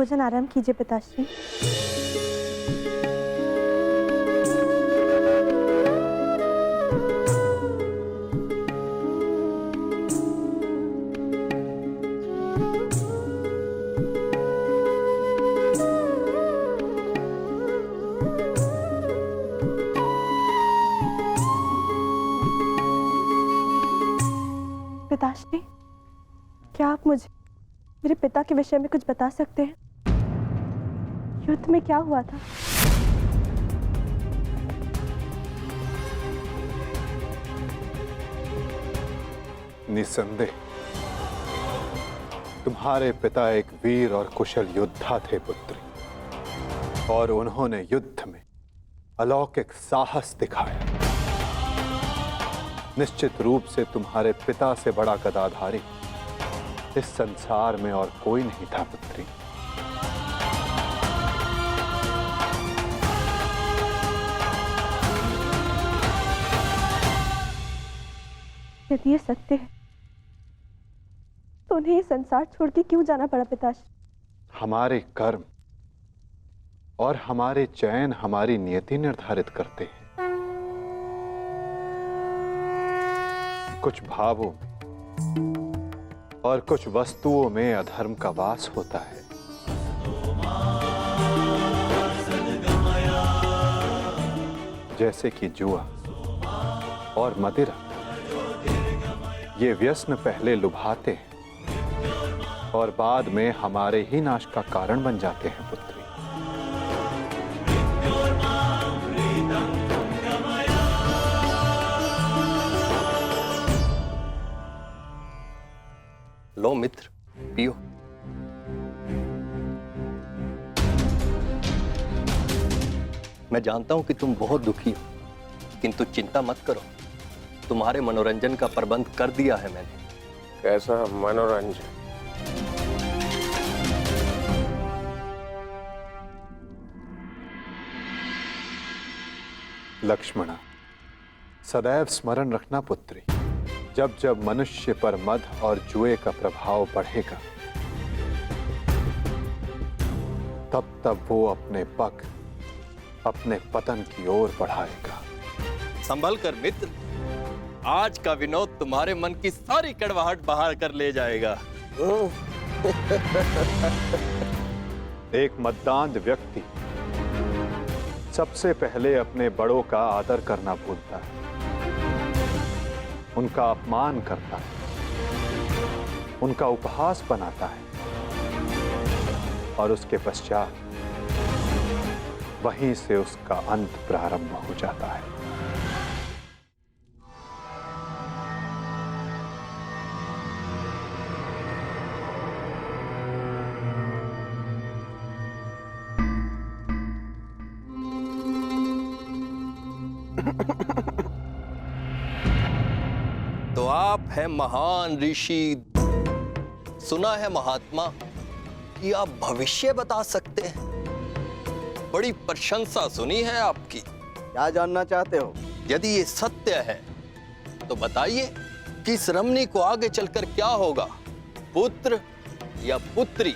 भोजन आराम कीजिए पिताश्री। पिताश्री, क्या आप मुझे मेरे पिता के विषय में कुछ बता सकते हैं? युद्ध में क्या हुआ था? निस्संदेह तुम्हारे पिता एक वीर और कुशल योद्धा थे पुत्री, और उन्होंने युद्ध में अलौकिक साहस दिखाया। निश्चित रूप से तुम्हारे पिता से बड़ा गदाधारी इस संसार में और कोई नहीं था पुत्री। यदि ये सत्य है तो उन्हें ये संसार छोड़ के क्यों जाना पड़ा पिताश्री? हमारे कर्म और हमारे चयन हमारी नियति निर्धारित करते हैं। कुछ भावों में और कुछ वस्तुओं में अधर्म का वास होता है। जैसे कि जुआ और मदिरा, ये व्यसन पहले लुभाते हैं और बाद में हमारे ही नाश का कारण बन जाते हैं पुत्री। लो मित्र, पियो। मैं जानता हूं कि तुम बहुत दुखी हो, किंतु चिंता मत करो, तुम्हारे मनोरंजन का प्रबंध कर दिया है मैंने। कैसा मनोरंजन? लक्ष्मणा, सदैव स्मरण रखना पुत्री, जब जब मनुष्य पर मद और जुए का प्रभाव बढ़ेगा, तब तब वो अपने पग अपने पतन की ओर बढ़ाएगा। संभल कर मित्र, आज का विनोद तुम्हारे मन की सारी कड़वाहट बाहर कर ले जाएगा। एक मद्दांध व्यक्ति सबसे पहले अपने बड़ों का आदर करना भूलता है, उनका अपमान करता है, उनका उपहास बनाता है, और उसके पश्चात वहीं से उसका अंत प्रारंभ हो जाता है। तो आप हैं महान ऋषि, सुना है महात्मा कि आप भविष्य बता सकते हैं। बड़ी प्रशंसा सुनी है आपकी। क्या जानना चाहते हो? यदि ये सत्य है तो बताइए कि इस रमणी को आगे चलकर क्या होगा, पुत्र या पुत्री?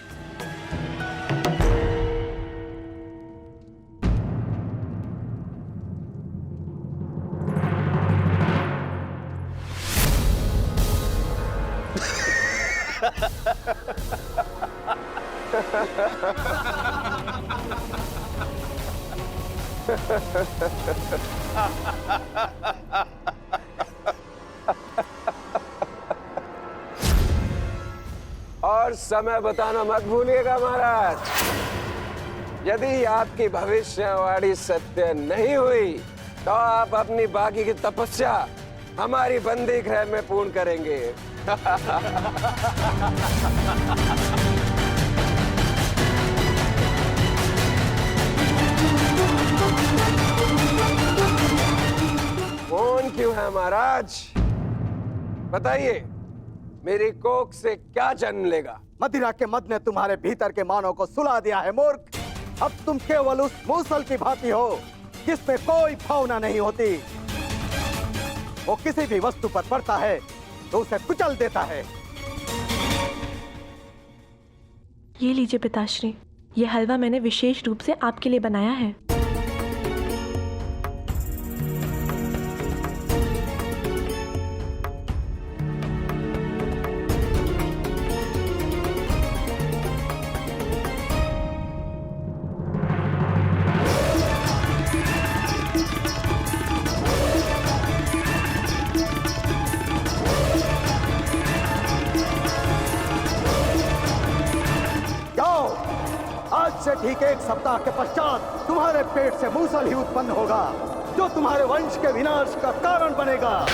और समय बताना मत भूलिएगा महाराज। यदि आपकी भविष्यवाणी सत्य नहीं हुई तो आप अपनी बाकी की तपस्या हमारी बंदी गृह में पूर्ण करेंगे। कौन क्यों है महाराज? बताइए, मेरी कोख से क्या जन्म लेगा? मदिरा के मद ने तुम्हारे भीतर के मानव को सुला दिया है मूर्ख। अब तुम केवल उस मूसल की भांति हो जिसमें कोई भावना नहीं होती। वो किसी भी वस्तु पर पड़ता है तो उसे कुचल देता है। ये लीजिए पिताश्री, ये हलवा मैंने विशेष रूप से आपके लिए बनाया है। आज से ठीक 1 सप्ताह के पश्चात तुम्हारे पेट से मूसल ही उत्पन्न होगा, जो तुम्हारे वंश के विनाश का कारण बनेगा।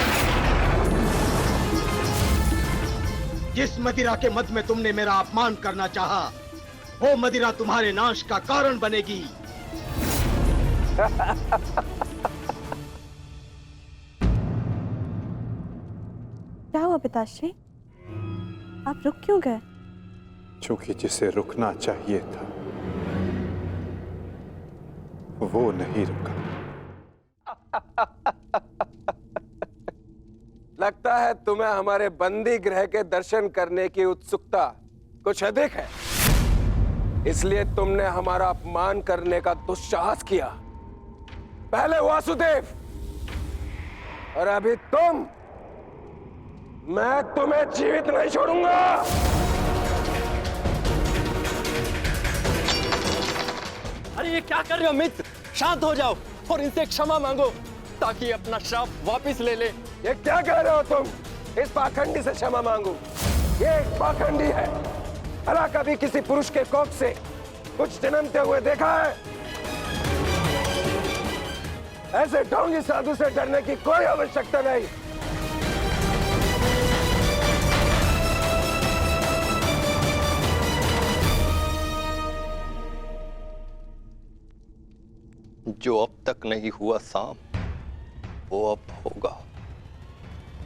जिस मदिरा के मद में तुमने मेरा अपमान करना चाहा, वो मदिरा तुम्हारे नाश का कारण बनेगी। क्या हुआ पिताश्री, आप रुक क्यों गए? क्योंकि जिसे रुकना चाहिए था वो नहीं रुका। लगता है तुम्हें हमारे बंदी गृह के दर्शन करने की उत्सुकता कुछ अधिक है, इसलिए तुमने हमारा अपमान करने का दुस्साहस किया। पहले वासुदेव और अभी तुम। मैं तुम्हें जीवित नहीं छोड़ूंगा। अरे ये क्या कर रहे हो मित्र? शांत हो जाओ और इनसे क्षमा मांगो ताकि अपना श्राप वापस ले ले। ये क्या कह रहे हो तुम? इस पाखंडी से क्षमा मांगू? ये एक पाखंडी है। भला कभी किसी पुरुष के कोख से कुछ जन्मते हुए देखा है? ऐसे ढोंगी साधु से डरने की कोई आवश्यकता नहीं। जो अब तक नहीं हुआ साम, वो अब होगा।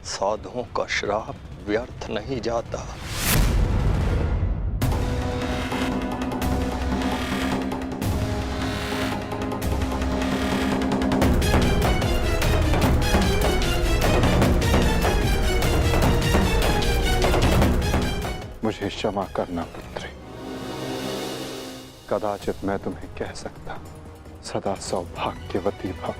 साधुओं का श्राप व्यर्थ नहीं जाता। मुझे क्षमा करना पुत्री। कदाचित मैं तुम्हें कह सकता सदा सौभाग्यवती भव।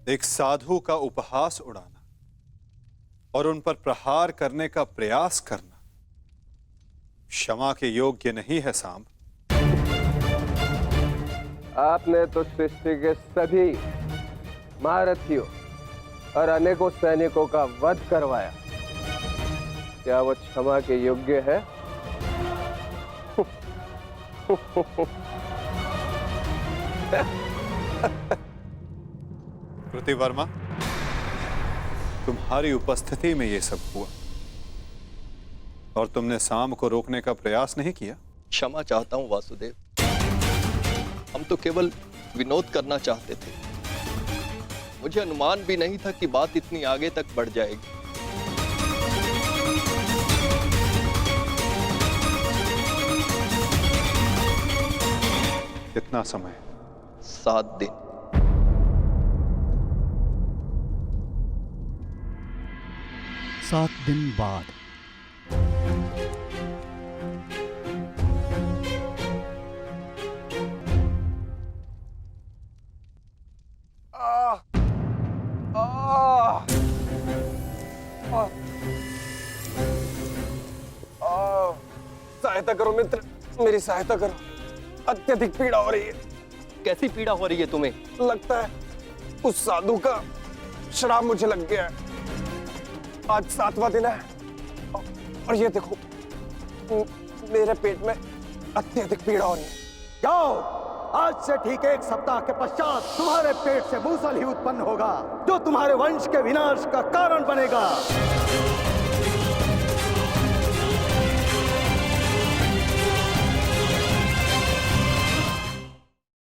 एक साधु का उपहास उड़ाना और उन पर प्रहार करने का प्रयास करना क्षमा के योग्य नहीं है सांब। आपने तो सृष्टि के सभी महारथियों और अनेकों सैनिकों का वध करवाया। क्या वो क्षमा के योग्य है? कृतिवर्मा, तुम्हारी उपस्थिति में यह सब हुआ और तुमने सांब को रोकने का प्रयास नहीं किया। क्षमा चाहता हूं वासुदेव, हम तो केवल विनोद करना चाहते थे। मुझे अनुमान भी नहीं था कि बात इतनी आगे तक बढ़ जाएगी। कितना समय? 7 दिन। सात दिन बाद सहायता करो मित्र, मेरी सहायता करो। अत्यधिक पीड़ा हो रही है। कैसी पीड़ा हो रही है तुम्हें? लगता है उस साधु का श्राप मुझे लग गया है। आज 7वां दिन है और ये देखो मेरे पेट में अत्यधिक पीड़ा हो रही है। जाओ, आज से ठीक 1 सप्ताह के पश्चात तुम्हारे पेट से मूसल ही उत्पन्न होगा, जो तुम्हारे वंश के विनाश का कारण बनेगा।